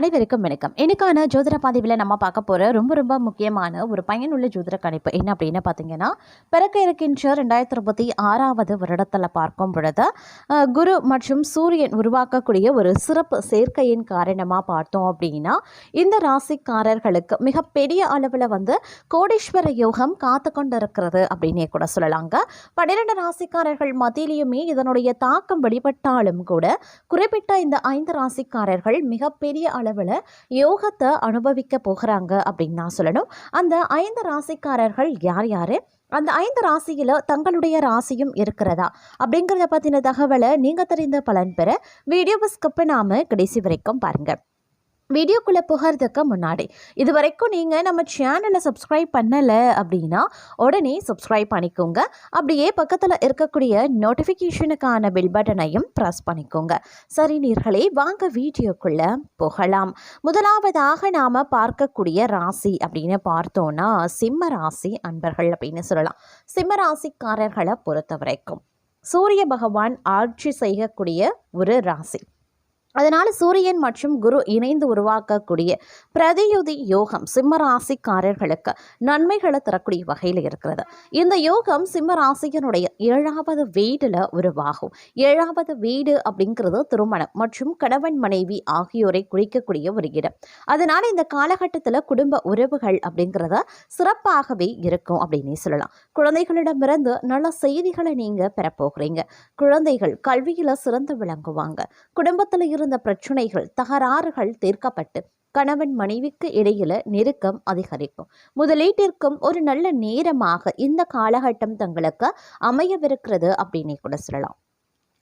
அனைவருக்கும் வணக்கம். இன்னைக்கான ஜோதிட பதிவில் நம்ம பார்க்க போகிற ரொம்ப முக்கியமான ஒரு பயனுள்ள ஜோதிட கணிப்பு என்ன அப்படின்னு பார்த்தீங்கன்னா, பிறக்க இருக்கின்ற 2026 வருடத்தில் பார்க்கும் பொழுது குரு மற்றும் சூரியன் உருவாக்கக்கூடிய ஒரு சிறப்பு சேர்க்கையின் காரணமாக பார்த்தோம் அப்படின்னா, இந்த ராசிக்காரர்களுக்கு மிகப்பெரிய அளவில் கோடீஸ்வர யோகம் காத்து கொண்டு இருக்கிறது அப்படின்னே கூட சொல்லலாங்க. 12 ராசிக்காரர்கள் மத்தியிலையுமே இதனுடைய தாக்கம் வெளிப்பட்டாலும் கூட குறிப்பிட்ட இந்த 5 ராசிக்காரர்கள் மிகப்பெரிய அளவில் யோகத்தை அனுபவிக்க போகிறாங்க அப்படின்னு நான் சொல்லணும். அந்த 5 ராசிக்காரர்கள் யார் அந்த 5 ராசியில் தங்களுடைய ராசியும் இருக்கிறதா அப்படிங்கிறத பற்றின தகவலை நீங்கள் தெரிந்த பலன் பெற வீடியோவை ஸ்கிப் பண்ணாமல் கடைசி வரைக்கும் பாருங்கள். வீடியோக்குள்ளே போகிறதுக்கு முன்னாடி இது வரைக்கும் நீங்கள் நம்ம சேனலை சப்ஸ்கிரைப் பண்ணலை அப்படின்னா உடனே சப்ஸ்கிரைப் பண்ணிக்கோங்க. அப்படியே பக்கத்தில் இருக்கக்கூடிய நோட்டிஃபிகேஷனுக்கான பெல் பட்டனையும் ப்ரெஸ் பண்ணிக்கோங்க. சரி நேயர்களே, வாங்க வீடியோக்குள்ளே போகலாம். முதலாவதாக நாம் பார்க்கக்கூடிய ராசி அப்படின்னு பார்த்தோன்னா சிம்ம ராசி அன்பர்கள் அப்படின்னு சொல்லலாம். சிம்ம ராசிக்காரர்களை பொறுத்த வரைக்கும் சூரிய பகவான் ஆட்சி செய்யக்கூடிய ஒரு ராசி. அதனால் சூரியன் மற்றும் குரு இணைந்து உருவாக்கக்கூடிய பிரதியுதி யோகம் சிம்ம ராசிக்காரர்களுக்கு நன்மைகளை தரக்கூடிய வகையில் இருக்கிறது. இந்த யோகம் சிம்ம ராசியினுடைய 7வது வீடில் உருவாகும். 7வது வீடு அப்படிங்கிறது திருமணம் மற்றும் கணவன் மனைவி ஆகியோரை குறிக்கக்கூடிய ஒரு இடம். அதனால் இந்த காலகட்டத்தில் குடும்ப உறவுகள் அப்படிங்கிறத சிறப்பாகவே இருக்கும் அப்படின்னு சொல்லலாம். குழந்தைகளிடமிருந்து நல்ல செய்திகளை நீங்கள் பெறப்போகிறீங்க. குழந்தைகள் கல்வியில் சிறந்து விளங்குவாங்க. குடும்பத்தில் இருந்த பிரச்சனைகள் தகராறுகள் தீர்க்கப்பட்டு கணவன் மனைவிக்கு இடையில நெருக்கம் அதிகரிக்கும். முதலீட்டிற்கும் ஒரு நல்ல நேரமாக இந்த காலகட்டம் தங்களுக்கு அமையவிருக்கிறது அப்படின்னு கூட சொல்லலாம்.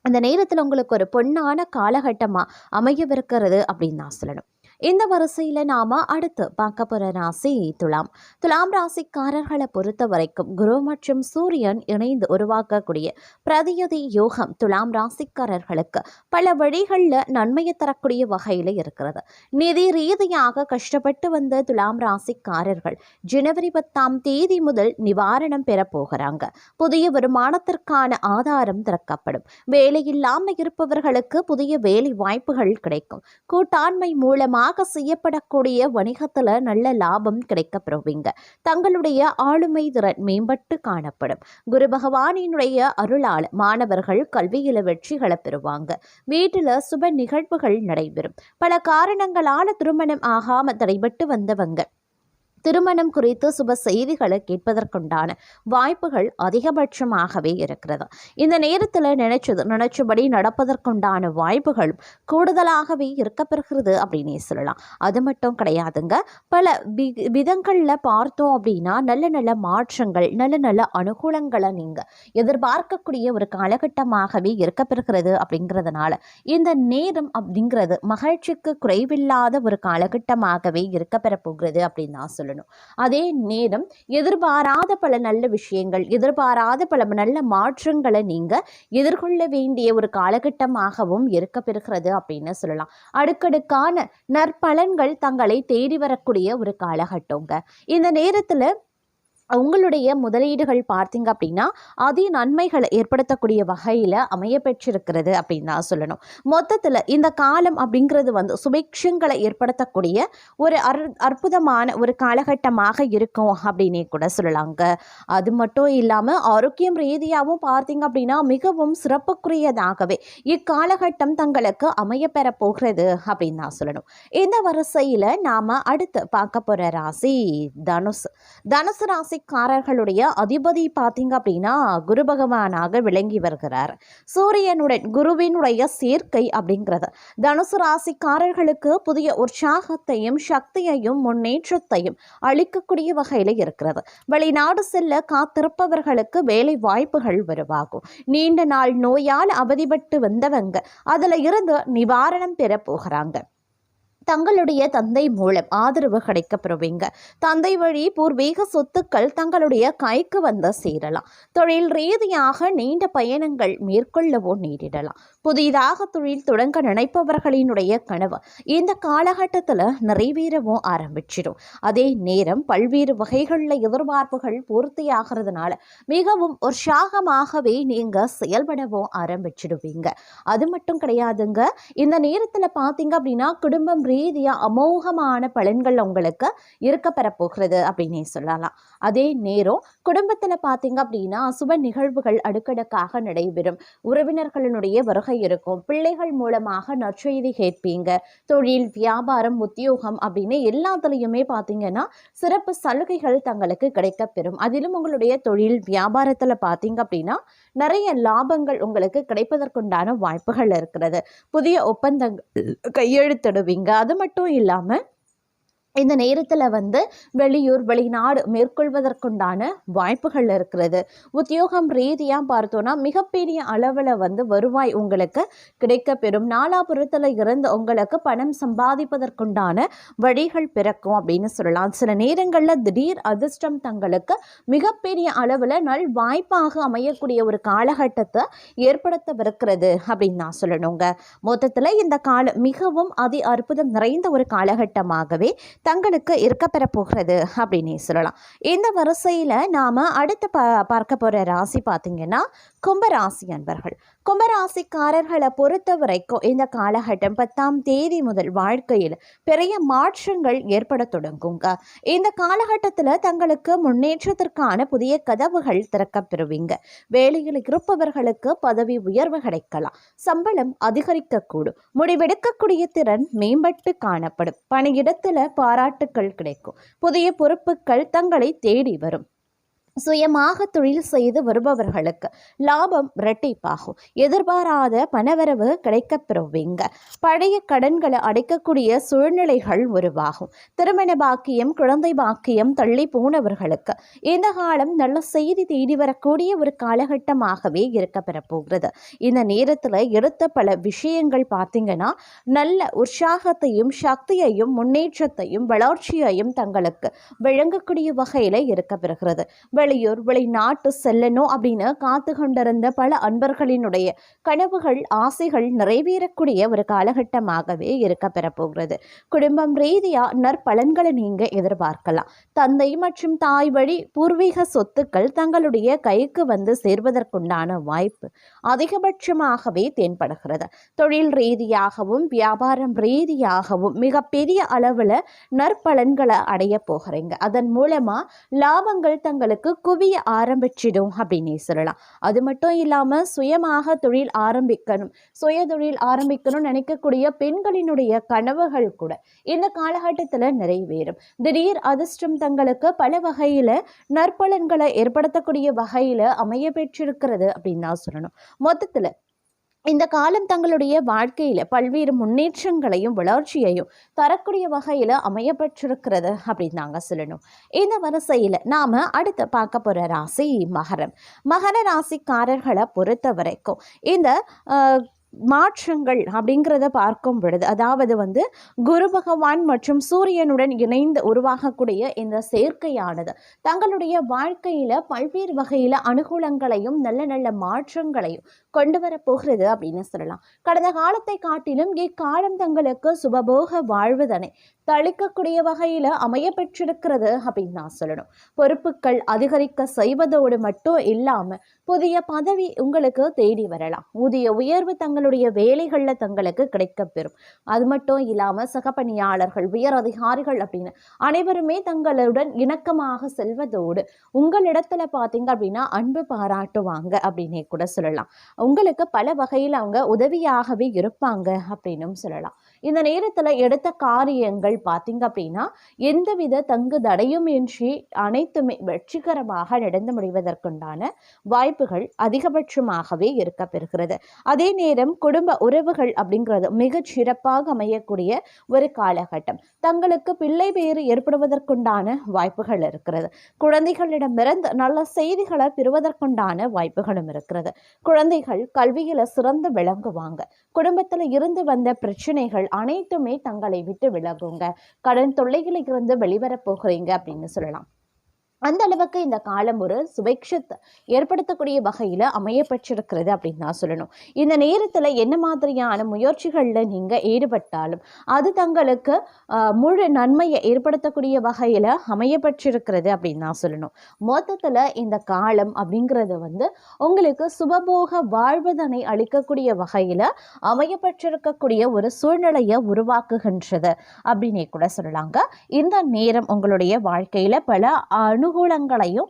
அந்த நேரத்தில் உங்களுக்கு ஒரு பொன்னான காலகட்டமாக அமையவிருக்கிறது அப்படின்னு நான் சொல்லணும். இந்த வரிசையில் நாம் அடுத்து பார்க்க போகிற ராசி துலாம். துலாம் ராசிக்காரர்களை பொறுத்த வரைக்கும் குரு மற்றும் சூரியன் இணைந்து உருவாக்கக்கூடிய பிரதியுதி யோகம் துலாம் ராசிக்காரர்களுக்கு பல வழிகளில் நன்மையை தரக்கூடிய வகையில் இருக்கிறது. நிதி ரீதியாக கஷ்டப்பட்டு வந்த துலாம் ராசிக்காரர்கள் ஜனவரி 10ஆம் தேதி முதல் நிவாரணம் பெற போகிறாங்க. புதிய வருமானத்திற்கான ஆதாரம் திறக்கப்படும். வேலையில்லாமல் இருப்பவர்களுக்கு புதிய வேலை வாய்ப்புகள் கிடைக்கும். கூட்டாண்மை மூலமாக செய்யப்படக்கூடிய வணிகத்துல நல்ல லாபம் கிடைக்கப்பெறுவீங்க. தங்களுடைய ஆளுமை திறன் மேம்பட்டு காணப்படும். குரு பகவானினுடைய அருளால் மாணவர்கள் கல்வியில வெற்றிகளை பெறுவாங்க. வீட்டில் சுப நிகழ்வுகள் நடைபெறும். பல காரணங்களால திருமணம் ஆகாம தடைபட்டு வந்தவங்க திருமணம் குறித்து சுப செய்திகளை கேட்பதற்குண்டான வாய்ப்புகள் அதிகபட்சமாகவே இருக்கிறது. இந்த நேரத்தில் நினைச்சபடி நடப்பதற்குண்டான வாய்ப்புகளும் கூடுதலாகவே இருக்கப்பெறுகிறது அப்படின்னே சொல்லலாம். அது மட்டும் கிடையாதுங்க, பல விதங்களில் பார்த்தோம் அப்படின்னா நல்ல மாற்றங்கள் நல்ல அனுகூலங்களை நீங்கள் எதிர்பார்க்கக்கூடிய ஒரு காலகட்டமாகவே இருக்கப்பெறுகிறது. அப்படிங்கிறதுனால இந்த நேரம் அப்படிங்கிறது மகிழ்ச்சிக்கு குறைவில்லாத ஒரு காலகட்டமாகவே இருக்கப்பெற போகிறது அப்படின்னு நான் சொல்லணும். அதே நேரம் எதிர்பாராத பல நல்ல விஷயங்கள், எதிர்பாராத பல நல்ல மாற்றங்களை நீங்க எதிர்கொள்ள வேண்டிய ஒரு காலகட்டமாகவும் இருக்கப்பெறுகிறது அப்படின்னு சொல்லலாம். அடுக்கடுக்கான நற்பலன்கள் தங்களை தேடி வரக்கூடிய ஒரு காலகட்டங்க. இந்த நேரத்துல உங்களுடைய முதலீடுகள் பார்த்தீங்க அப்படின்னா அதி நன்மைகளை ஏற்படுத்தக்கூடிய வகையில் அமைய பெற்றிருக்கிறது அப்படின்னு தான் சொல்லணும். மொத்தத்தில் இந்த காலம் அப்படிங்கிறது சுபிக்ஷங்களை ஏற்படுத்தக்கூடிய ஒரு அற்புதமான ஒரு காலகட்டமாக இருக்கும் அப்படின்னே கூட சொல்லலாங்க. அது மட்டும் இல்லாமல் ஆரோக்கியம் ரீதியாகவும் பார்த்தீங்க அப்படின்னா மிகவும் சிறப்புக்குரியதாகவே இக்காலகட்டம் தங்களுக்கு அமையப்பெற போகிறது அப்படின்னு தான் சொல்லணும். இந்த வரிசையில் நாம் அடுத்து பார்க்க போகிற ராசி தனுசு ராசி காரர்களுடைய அதிபதி பார்த்தீங்க அப்படின்னா குரு பகவானாக விளங்கி வருகிறார். சூரியனுடன் குருவினுடைய சேர்க்கை அப்படிங்கிறது தனுசு ராசிக்காரர்களுக்கு புதிய உற்சாகத்தையும் சக்தியையும் முன்னேற்றத்தையும் அளிக்கக்கூடிய வகையில் இருக்கிறது. வெளிநாடு செல்ல காத்திருப்பவர்களுக்கு வேலை வாய்ப்புகள் உருவாகும். நீண்ட நாள் நோயால் அவதிப்பட்டு வந்தவங்க அதுல இருந்து நிவாரணம் பெற போகிறாங்க. தங்களுடைய தந்தை மூலம் ஆதரவு கிடைக்கப்பெறுவீங்க. தந்தை வழி பூர்வீக சொத்துக்கள் தங்களுடைய கைக்கு சேரலாம். தொழில் ரீதியாக நீண்ட பயணங்கள் மேற்கொள்ளவோ நேரிடலாம். புதிதாக தொழில் தொடங்க நினைப்பவர்களினுடைய கனவு இந்த காலகட்டத்தில் நிறைவேறவும் ஆரம்பிச்சிடும். அதே நேரம் பல்வேறு வகைகளில் எதிர்பார்ப்புகள் பூர்த்தியாகிறதுனால மிகவும் உற்சாகமாகவே நீங்கள் செயல்படவும் ஆரம்பிச்சிடுவீங்க. அது மட்டும் கிடையாதுங்க, இந்த நேரத்தில் பார்த்தீங்க அப்படின்னா குடும்பம் ரீதியாக அமோகமான பலன்கள் உங்களுக்கு இருக்கப்பெற போகிறது அப்படின்னே சொல்லலாம். அதே நேரம் குடும்பத்தில் பார்த்தீங்க அப்படின்னா சுப நிகழ்வுகள் அடுக்கடுக்காக நடைபெறும். உறவினர்களுடைய வருகை இருக்கும். பிள்ளைகள் மூலமாக நற்செய்தி கேட்பீங்க. தொழில், வியாபாரம், உத்தியோகம் அப்படின்னு எல்லாத்துலேயுமே பார்த்தீங்கன்னா சிறப்பு சலுகைகள் தங்களுக்கு கிடைக்கப்பெறும். அதிலும் உங்களுடைய தொழில் வியாபாரத்தில் பார்த்தீங்க அப்படின்னா நிறைய லாபங்கள் உங்களுக்கு கிடைப்பதற்குண்டான வாய்ப்புகள் இருக்கிறது. புதிய ஒப்பந்தங்கள் கையெழுத்திடுவீங்க. அது மட்டும் இல்லாமல் இந்த நேரத்தில் வெளியூர், வெளிநாடு மேற்கொள்வதற்குண்டான வாய்ப்புகள் இருக்கிறது. உத்தியோகம் ரீதியாக பார்த்தோன்னா மிகப்பெரிய அளவில் வருவாய் உங்களுக்கு கிடைக்கப்பெறும். நாலாபுரத்தில் இருந்து உங்களுக்கு பணம் சம்பாதிப்பதற்குண்டான வழிகள் பிறக்கும் அப்படின்னு சொல்லலாம். சில நேரங்களில் திடீர் அதிர்ஷ்டம் தங்களுக்கு மிகப்பெரிய அளவில் நல் வாய்ப்பாக அமையக்கூடிய ஒரு காலகட்டத்தை ஏற்படுத்தவிருக்கிறது அப்படின்னு நான் சொல்லணுங்க. மொத்தத்தில் இந்த காலம் மிகவும் அற்புதம் நிறைந்த ஒரு காலகட்டமாகவே தங்களுக்கு இருக்கப்பெற போகிறது அப்படின்னே சொல்லலாம். இந்த வரிசையில் நாம் அடுத்து பார்க்க போகிற ராசி பார்த்திங்கன்னா கும்பராசி அன்பர்கள். கும்பராசிக்காரர்களை பொறுத்த வரைக்கும் இந்த காலகட்டம் 10ஆம் தேதி முதல் வாழ்க்கையில் பெரிய மாற்றங்கள் ஏற்பட தொடங்குங்க. இந்த காலகட்டத்தில் தங்களுக்கு முன்னேற்றத்திற்கான புதிய கதவுகள் திறக்கப்பெறுவீங்க. வேலையில் இருப்பவர்களுக்கு பதவி உயர்வு கிடைக்கலாம். சம்பளம் அதிகரிக்கக்கூடும். முடிவெடுக்கக்கூடிய திறன் மேம்பட்டு காணப்படும். பணியிடத்தில் பாராட்டுக்கள் கிடைக்கும். புதிய பொறுப்புகள் தங்களை தேடி வரும். சுயமாக தொழில் செய்து வருபவர்களுக்கு லாபம் இரட்டிப்பாகும். எதிர்பாராத பணவரவு கிடைக்கப்பெறுவீங்க. பழைய கடன்களை அடைக்கக்கூடிய சூழ்நிலைகள் உருவாகும். திருமண பாக்கியம், குழந்தை பாக்கியம் தள்ளி போனவர்களுக்கு இந்த காலம் நல்ல செய்தி தேடி வரக்கூடிய ஒரு காலகட்டமாகவே இருக்கப்பெற போகிறது. இந்த நேரத்தில் எடுத்த பல விஷயங்கள் பார்த்தீங்கன்னா நல்ல உற்சாகத்தையும் சக்தியையும் முன்னேற்றத்தையும் வளர்ச்சியையும் தங்களுக்கு வழங்கக்கூடிய வகையில் இருக்கப்பெறுகிறது. வெளியூர், வெளிநாட்டு செல்லணும் அப்படின்னு காத்து கொண்டிருந்த பல அன்பர்களினுடைய கனவுகள், ஆசைகள் நிறைவேறக்கூடிய ஒரு காலகட்டமாகவே இருக்கப்பெற போகிறது. குடும்பம் ரீதியா நற்பலன்களை நீங்க எதிர்பார்க்கலாம். தந்தை மற்றும் தாய் வழி பூர்வீக சொத்துக்கள் தங்களுடைய கைக்கு சேர்வதற்குண்டான வாய்ப்பு அதிகபட்சமாகவே தென்படுகிறது. தொழில் ரீதியாகவும் வியாபாரம் ரீதியாகவும் மிகப்பெரிய அளவில் நற்பலன்களை அடைய போகிறீங்க. அதன் மூலமா லாபங்கள் தங்களுக்கு குவிய ஆரம்பிச்சிடும் அப்படின்னே சொல்லலாம். அது மட்டும் இல்லாமல் சுயமாக தொழில் ஆரம்பிக்கணும், சுய தொழில் ஆரம்பிக்கணும்னு நினைக்கக்கூடிய பெண்களினுடைய கனவுகள் கூட இந்த காலகட்டத்தில் நிறைவேறும். திடீர் அதிர்ஷ்டம் தங்களுக்கு பல வகையில் நற்பலன்களை ஏற்படுத்தக்கூடிய வகையில் அமைய பெற்றிருக்கிறது அப்படின்னு தான் சொல்லணும். மொத்தத்தில் இந்த காலம் தங்களுடைய வாழ்க்கையில் பல்வேறு முன்னேற்றங்களையும் வளர்ச்சியையும் தரக்கூடிய வகையில் அமையப்பட்டிருக்கிறது அப்படின்னு நாங்கள் சொல்லணும். இந்த வரிசையில் நாம் அடுத்து பார்க்க போகிற ராசி மகரம். மகர ராசிக்காரர்களை பொறுத்த வரைக்கும் இந்த மாற்றங்கள் அப்படிங்கிறத பார்க்கும் பொழுது, அதாவது குரு பகவான் மற்றும் சூரியனுடன் இணைந்து உருவாகக்கூடிய இந்த சேர்க்கையானது தங்களுடைய வாழ்க்கையில் பல்வேறு வகையில் அனுகூலங்களையும் நல்ல நல்ல மாற்றங்களையும் கொண்டு வரப்போகிறது அப்படின்னு சொல்லலாம். கடந்த காலத்தை காட்டிலும் இக்காலம் தங்களுக்கு சுபபோக வாழ்வுதனை தளிக்கக்கூடிய வகையில் அமைய பெற்றிருக்கிறது அப்படின்னு நான் சொல்லணும். பொறுப்புகள் அதிகரிக்க செய்வதோடு மட்டும் இல்லாமல் புதிய பதவி உங்களுக்கு தேடி வரலாம். ஊதிய உயர்வு தங்களுடைய வேலைகளில் தங்களுக்கு கிடைக்கப்பெறும். அது மட்டும் இல்லாமல் சக பணியாளர்கள், உயர் அதிகாரிகள் அப்படின்னு அனைவருமே தங்களுடன் இணக்கமாக செல்வதோடு உங்களிடத்துல பார்த்தீங்க அப்படின்னா அன்பு பாராட்டுவாங்க அப்படின்னே கூட சொல்லலாம். உங்களுக்கு பல வகையில் அவங்க உதவியாகவே இருப்பாங்க அப்படின்னும் சொல்லலாம். இந்த நேரத்தில் எடுத்த காரியங்கள் பார்த்தீங்க அப்படின்னா எந்தவித தங்கு தடையும் இன்றி அனைத்துமே வெற்றிகரமாக நடந்து முடிவதற்குண்டான வாய்ப்புகள் அதிகபட்சமாகவே இருக்க பெறுகிறது. அதே நேரம் குடும்ப உறவுகள் அப்படிங்கிறது மிகச் சிறப்பாக அமையக்கூடிய ஒரு காலகட்டம். தங்களுக்கு பிள்ளை பேறு ஏற்படுவதற்குண்டான வாய்ப்புகள் இருக்கிறது. குழந்தைகளிடமிருந்து நல்ல செய்திகளை பெறுவதற்குண்டான வாய்ப்புகளும் இருக்கிறது. குழந்தைகள் கல்வியில சிறந்து விளங்குவாங்க. குடும்பத்தில் இருந்து வந்த பிரச்சனைகள் அனைத்துமே தங்களை விட்டு விலகுங்க. கடன் தொல்லைகளில் இருந்து வெளிவரப் போகிறீங்க அப்படின்னு சொல்லலாம். அந்த அளவுக்கு இந்த காலம் ஒரு சுபேட்சத்தை ஏற்படுத்தக்கூடிய வகையில் அமையப்பட்டிருக்கிறது அப்படின்னு தான் சொல்லணும். இந்த நேரத்தில் என்ன மாதிரியான முயற்சிகளில் நீங்கள் ஈடுபட்டாலும் அது தங்களுக்கு முழு நன்மையை ஏற்படுத்தக்கூடிய வகையில் அமையப்பட்டிருக்கிறது அப்படின்னு தான் சொல்லணும். மொத்தத்தில் இந்த காலம் அப்படிங்கிறது உங்களுக்கு சுபபோக வாழ்வதனை அளிக்கக்கூடிய வகையில் அமையப்பட்டிருக்கக்கூடிய ஒரு சூழ்நிலையை உருவாக்குகின்றது அப்படின்னே கூட சொல்லலாங்க. இந்த நேரம் உங்களுடைய வாழ்க்கையில் பல அனுகூலங்களையும்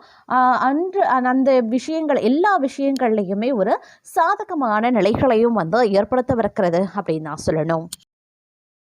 அந்த விஷயங்கள் எல்லா விஷயங்கள்லையுமே ஒரு சாதகமான நிலைகளையும் ஏற்படுத்தவிருக்கிறது அப்படின்னு நான் சொல்லணும்.